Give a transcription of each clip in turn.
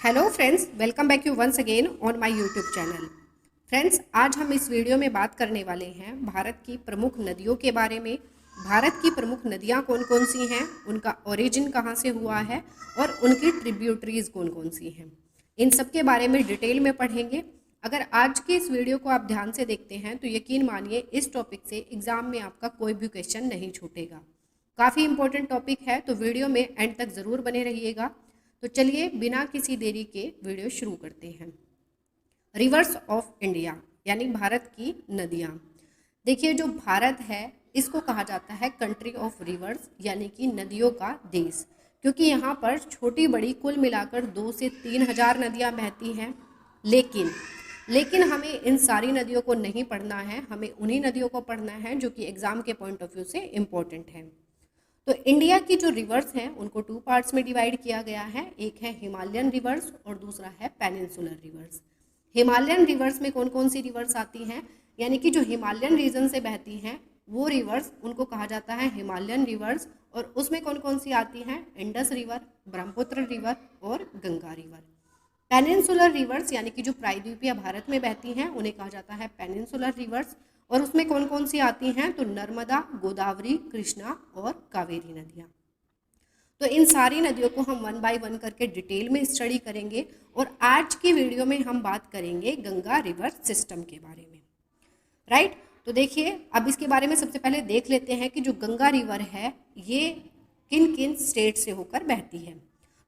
Hello friends, welcome back you once again on my YouTube channel. Friends, आज हम इस video में बात करने वाले हैं भारत की प्रमुख नदियों के बारे में। भारत की प्रमुख नदियां कौन कौन सी हैं, उनका ओरिजिन कहां से हुआ है और उनकी ट्रिब्यूटरीज कौन कौन सी हैं, इन सब के बारे में डिटेल में पढ़ेंगे। अगर आज की इस वीडियो को आप ध्यान से देखते हैं तो यकीन मानिए इस टॉपिक से एग्जाम में आपका कोई भी क्वेश्चन नहीं छूटेगा। काफ़ी इंपॉर्टेंट टॉपिक है, तो वीडियो में एंड तक ज़रूर बने रहिएगा। तो चलिए बिना किसी देरी के वीडियो शुरू करते हैं। रिवर्स ऑफ इंडिया यानी भारत की नदियाँ। देखिए, जो भारत है इसको कहा जाता है कंट्री ऑफ रिवर्स यानी कि नदियों का देश, क्योंकि यहाँ पर छोटी बड़ी कुल मिलाकर 2 से 3 हज़ार नदियाँ बहती हैं। लेकिन हमें इन सारी नदियों को नहीं पढ़ना है, हमें उन्हीं नदियों को पढ़ना है जो कि एग्जाम के पॉइंट ऑफ व्यू से इम्पोर्टेंट है। तो इंडिया की जो रिवर्स हैं उनको 2 पार्ट्स में डिवाइड किया गया है। एक है हिमालयन रिवर्स और दूसरा है पेनिनसुलर रिवर्स। हिमालयन रिवर्स में कौन कौन सी रिवर्स आती हैं, यानी कि जो हिमालयन रीजन से बहती हैं वो रिवर्स, उनको कहा जाता है हिमालयन रिवर्स। और उसमें कौन कौन सी आती हैं, इंडस रिवर, ब्रह्मपुत्र रिवर और गंगा रिवर। पेनिनसुलर रिवर्स यानी कि जो प्रायद्वीपीय भारत में बहती हैं उन्हें कहा जाता है पेनिनसुलर रिवर्स। और उसमें कौन कौन सी आती हैं, तो नर्मदा, गोदावरी, कृष्णा और कावेरी नदियाँ। तो इन सारी नदियों को हम 1 बाय 1 करके डिटेल में स्टडी करेंगे। और आज की वीडियो में हम बात करेंगे गंगा रिवर सिस्टम के बारे में। राइट, तो देखिए अब इसके बारे में सबसे पहले देख लेते हैं कि जो गंगा रिवर है ये किन किन स्टेट से होकर बहती है।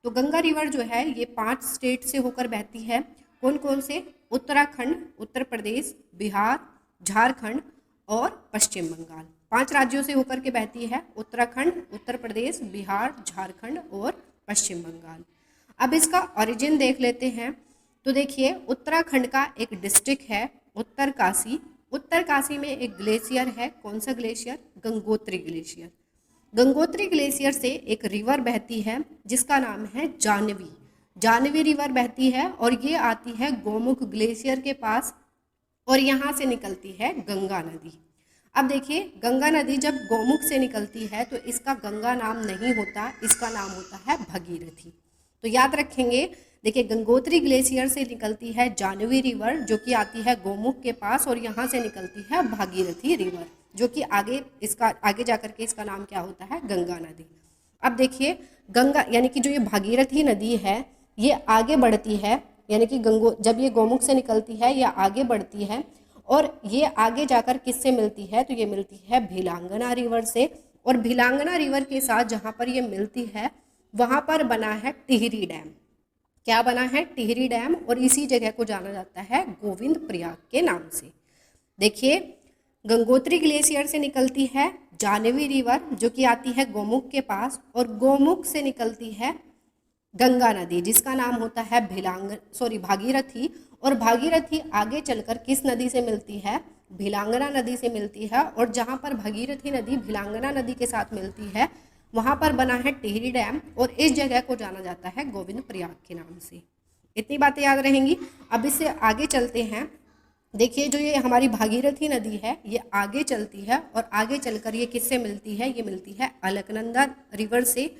तो गंगा रिवर जो है ये 5 स्टेट से होकर बहती है। कौन कौन से, उत्तराखंड, उत्तर प्रदेश, बिहार, झारखंड और पश्चिम बंगाल। 5 राज्यों से होकर के बहती है, उत्तराखंड, उत्तर प्रदेश, बिहार, झारखंड और पश्चिम बंगाल। अब इसका ओरिजिन देख लेते हैं। तो देखिए, उत्तराखंड का एक डिस्ट्रिक्ट है उत्तरकाशी। उत्तरकाशी में एक ग्लेशियर है, कौन सा glacier, Gangotri glacier. Gangotri glacier से एक रिवर बहती है जिसका नाम है जानवी। जानवी रिवर बहती है और ये आती है गोमुख ग्लेशियर के पास और यहाँ से निकलती है गंगा नदी। अब देखिए, गंगा नदी जब गोमुख से निकलती है तो इसका गंगा नाम नहीं होता, इसका नाम होता है भगीरथी। तो याद रखेंगे, देखिए गंगोत्री ग्लेशियर से निकलती है जानवी रिवर जो कि आती है गोमुख के पास और यहाँ से निकलती है भागीरथी रिवर जो कि आगे जा करके इसका नाम क्या होता है, गंगा नदी। अब देखिए, गंगा यानी कि जो ये भागीरथी नदी है ये आगे बढ़ती है, यानी कि जब ये गोमुख से निकलती है या आगे बढ़ती है और ये आगे जाकर किससे मिलती है, तो ये मिलती है भिलांगना रिवर से। और भिलांगना रिवर के साथ जहाँ पर ये मिलती है वहाँ पर बना है टिहरी डैम। क्या बना है, टिहरी डैम। और इसी जगह को जाना जाता है गोविंद प्रयाग के नाम से। देखिए, गंगोत्री ग्लेशियर से निकलती है जानवी रिवर जो कि आती है गोमुख के पास और गोमुख से निकलती है गंगा नदी जिसका नाम होता है भागीरथी। और भागीरथी आगे चलकर किस नदी से मिलती है, भिलांगना नदी से मिलती है। और जहाँ पर भागीरथी नदी भिलांगना नदी के साथ मिलती है वहाँ पर बना है टिहरी डैम और इस जगह को जाना जाता है गोविंद प्रयाग के नाम से। इतनी बातें याद रहेंगी। अब इससे आगे चलते हैं। देखिए, जो ये हमारी भागीरथी नदी है ये आगे चलती है और आगे चलकर ये किससे मिलती है, ये मिलती है अलकनंदा रिवर से।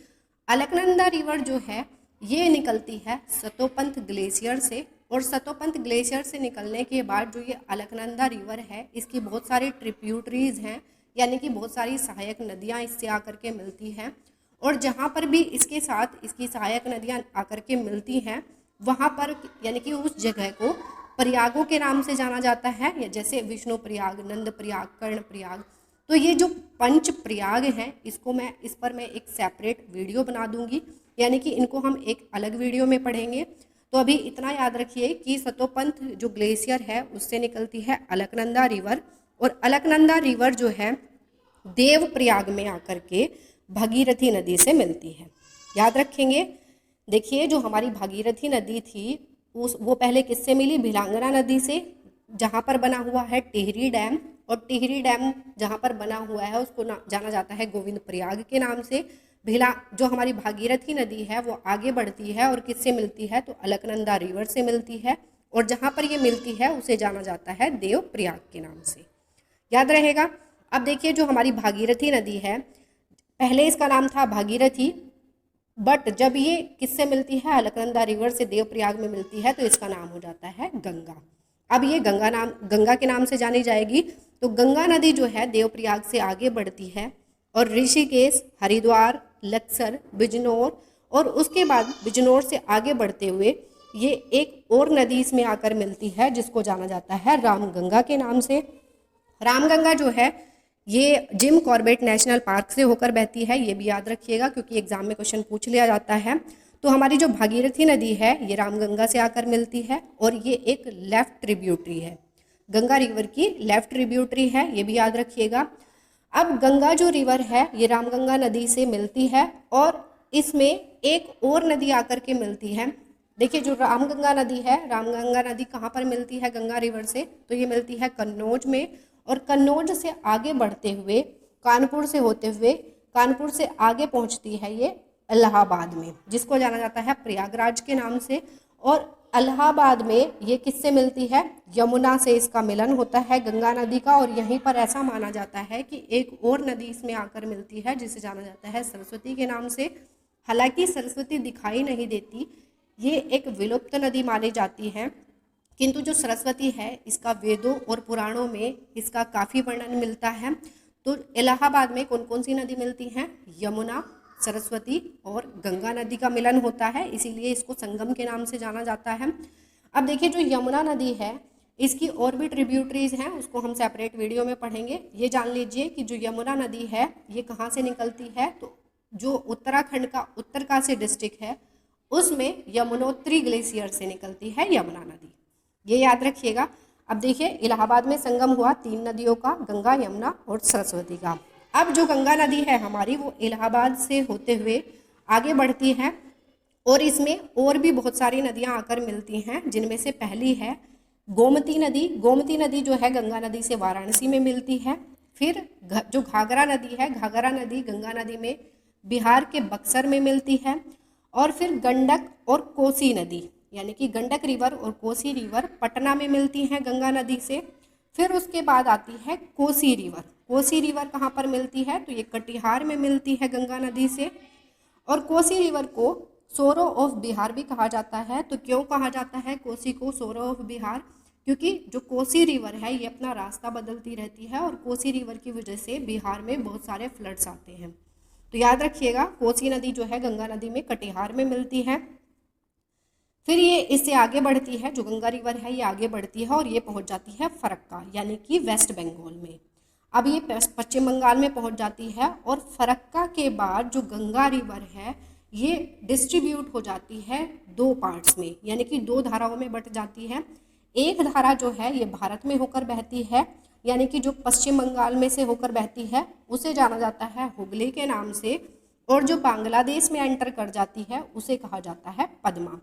अलकनंदा रिवर जो है ये निकलती है सतोपंथ ग्लेशियर से। और सतोपंथ ग्लेशियर से निकलने के बाद जो ये अलकनंदा रिवर है इसकी बहुत सारी ट्रिब्यूटरीज हैं, यानी कि बहुत सारी सहायक नदियाँ इससे आकर के मिलती हैं। और जहाँ पर भी इसके साथ इसकी सहायक नदियाँ आकर के मिलती हैं वहाँ पर यानी कि उस जगह को प्रयागों के नाम से जाना जाता है, या जैसे विष्णु प्रयाग, नंद प्रयाग, कर्ण प्रयाग। तो ये जो पंच प्रयाग हैं इस पर मैं एक सेपरेट वीडियो बना दूंगी, यानी कि इनको हम एक अलग वीडियो में पढ़ेंगे। तो अभी इतना याद रखिए कि सतोपंथ जो ग्लेशियर है उससे निकलती है अलकनंदा रिवर और अलकनंदा रिवर जो है देवप्रयाग में आकर के भागीरथी नदी से मिलती है। याद रखेंगे। देखिए, जो हमारी भागीरथी नदी थी वो पहले किससे मिली, भिलांगना नदी से, जहाँ पर बना हुआ है टिहरी डैम। और टिहरी डैम जहाँ पर बना हुआ है उसको जाना जाता है गोविंद प्रयाग के नाम से। जो हमारी भागीरथी नदी है वो आगे बढ़ती है और किससे मिलती है, तो अलकनंदा रिवर से मिलती है। और जहाँ पर ये मिलती है उसे जाना जाता है देव प्रयाग के नाम से। याद रहेगा। अब देखिए, जो हमारी भागीरथी नदी है पहले इसका नाम था भागीरथी बट जब ये किससे मिलती है, अलकनंदा रिवर से देवप्रयाग में मिलती है, तो इसका नाम हो जाता है गंगा। अब ये गंगा के नाम से जानी जाएगी। तो गंगा नदी जो है देवप्रयाग से आगे बढ़ती है और ऋषिकेश, हरिद्वार, लक्सर, बिजनौर और उसके बाद बिजनौर से आगे बढ़ते हुए ये एक और नदी इसमें आकर मिलती है जिसको जाना जाता है रामगंगा के नाम से। रामगंगा जो है ये जिम कॉर्बेट नेशनल पार्क से होकर बहती है, ये भी याद रखिएगा क्योंकि एग्जाम में क्वेश्चन पूछ लिया जाता है। तो हमारी जो भागीरथी नदी है ये रामगंगा से आकर मिलती है और ये एक लेफ्ट ट्रिब्यूटरी है, गंगा रिवर की लेफ्ट ट्रिब्यूटरी है, ये भी याद रखिएगा। अब गंगा जो रिवर है ये रामगंगा नदी से मिलती है और इसमें एक और नदी आकर के मिलती है। देखिए जो रामगंगा नदी है, रामगंगा नदी कहाँ पर मिलती है गंगा रिवर से, तो ये मिलती है कन्नौज में और कन्नौज से आगे बढ़ते हुए कानपुर से होते हुए कानपुर से आगे पहुंचती है ये इलाहाबाद में, जिसको जाना जाता है प्रयागराज के नाम से। और इलाहाबाद में ये किससे मिलती है, यमुना से इसका मिलन होता है गंगा नदी का। और यहीं पर ऐसा माना जाता है कि एक और नदी इसमें आकर मिलती है जिसे जाना जाता है सरस्वती के नाम से। हालांकि सरस्वती दिखाई नहीं देती, ये एक विलुप्त नदी मानी जाती है, किंतु जो सरस्वती है इसका वेदों और पुराणों में इसका काफ़ी वर्णन मिलता है। तो इलाहाबाद में कौन कौन सी नदी मिलती हैं, यमुना, सरस्वती और गंगा नदी का मिलन होता है, इसीलिए इसको संगम के नाम से जाना जाता है। अब देखिए जो यमुना नदी है इसकी और भी ट्रिब्यूटरीज हैं, उसको हम सेपरेट वीडियो में पढ़ेंगे। ये जान लीजिए कि जो यमुना नदी है ये कहाँ से निकलती है, तो जो उत्तराखंड का उत्तरकाशी डिस्ट्रिक्ट है उसमें यमुनोत्री ग्लेशियर से निकलती है यमुना नदी, ये याद रखिएगा। अब देखिए इलाहाबाद में संगम हुआ 3 नदियों का, गंगा, यमुना और सरस्वती का। अब जो गंगा नदी है हमारी वो इलाहाबाद से होते हुए आगे बढ़ती है और इसमें और भी बहुत सारी नदियां आकर मिलती हैं, जिनमें से पहली है गोमती नदी। गोमती नदी जो है गंगा नदी से वाराणसी में मिलती है। फिर जो घाघरा नदी है, घाघरा नदी गंगा नदी में बिहार के बक्सर में मिलती है। और फिर गंडक और कोसी नदी यानी कि गंडक रिवर और कोसी रिवर पटना में मिलती हैं गंगा नदी से। फिर उसके बाद आती है कोसी रिवर। कोसी रिवर कहाँ पर मिलती है, तो ये कटिहार में मिलती है गंगा नदी से। और कोसी रिवर को सोरो ऑफ बिहार भी कहा जाता है। तो क्यों कहा जाता है कोसी को सोरो ऑफ बिहार, क्योंकि जो कोसी रिवर है ये अपना रास्ता बदलती रहती है और कोसी रिवर की वजह से बिहार में बहुत सारे फ्लड्स आते हैं। तो याद रखिएगा कोसी नदी जो है गंगा नदी में कटिहार में मिलती है। फिर ये इससे आगे बढ़ती है, जो गंगा रिवर है ये आगे बढ़ती है और ये पहुंच जाती है फरक्का यानी कि वेस्ट बंगाल में। अब ये पश्चिम बंगाल में पहुंच जाती है और फरक्का के बाद जो गंगा रिवर है ये डिस्ट्रीब्यूट हो जाती है 2 पार्ट्स में, यानी कि 2 धाराओं में बट जाती है। एक धारा जो है ये भारत में होकर बहती है, यानी कि जो पश्चिम बंगाल में से होकर बहती है उसे जाना जाता है हुगली के नाम से। और जो बांग्लादेश में एंटर कर जाती है उसे कहा जाता है पद्मा।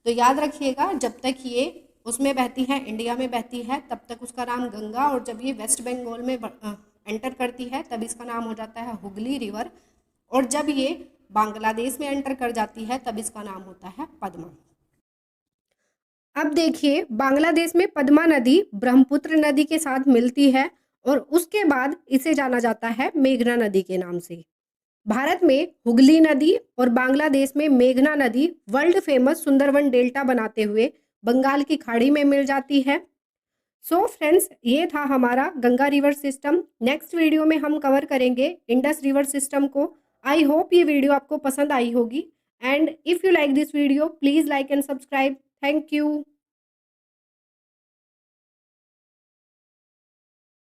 तो याद रखिएगा जब तक ये उसमें बहती है, इंडिया में बहती है, तब तक उसका नाम गंगा, और जब ये वेस्ट बंगाल में एंटर करती है तब इसका नाम हो जाता है हुगली रिवर, और जब ये बांग्लादेश में एंटर कर जाती है तब इसका नाम होता है पद्मा। अब देखिए बांग्लादेश में पद्मा नदी ब्रह्मपुत्र नदी के साथ मिलती है और उसके बाद इसे जाना जाता है मेघना नदी के नाम से। भारत में हुगली नदी और बांग्लादेश में मेघना नदी वर्ल्ड फेमस सुंदरवन डेल्टा बनाते हुए बंगाल की खाड़ी में मिल जाती है। सो फ्रेंड्स ये था हमारा Ganga river system. Next video में हम कवर करेंगे इंडस रिवर सिस्टम को। आई होप ये वीडियो आपको पसंद आई होगी and if you like this video please like and subscribe. Thank you.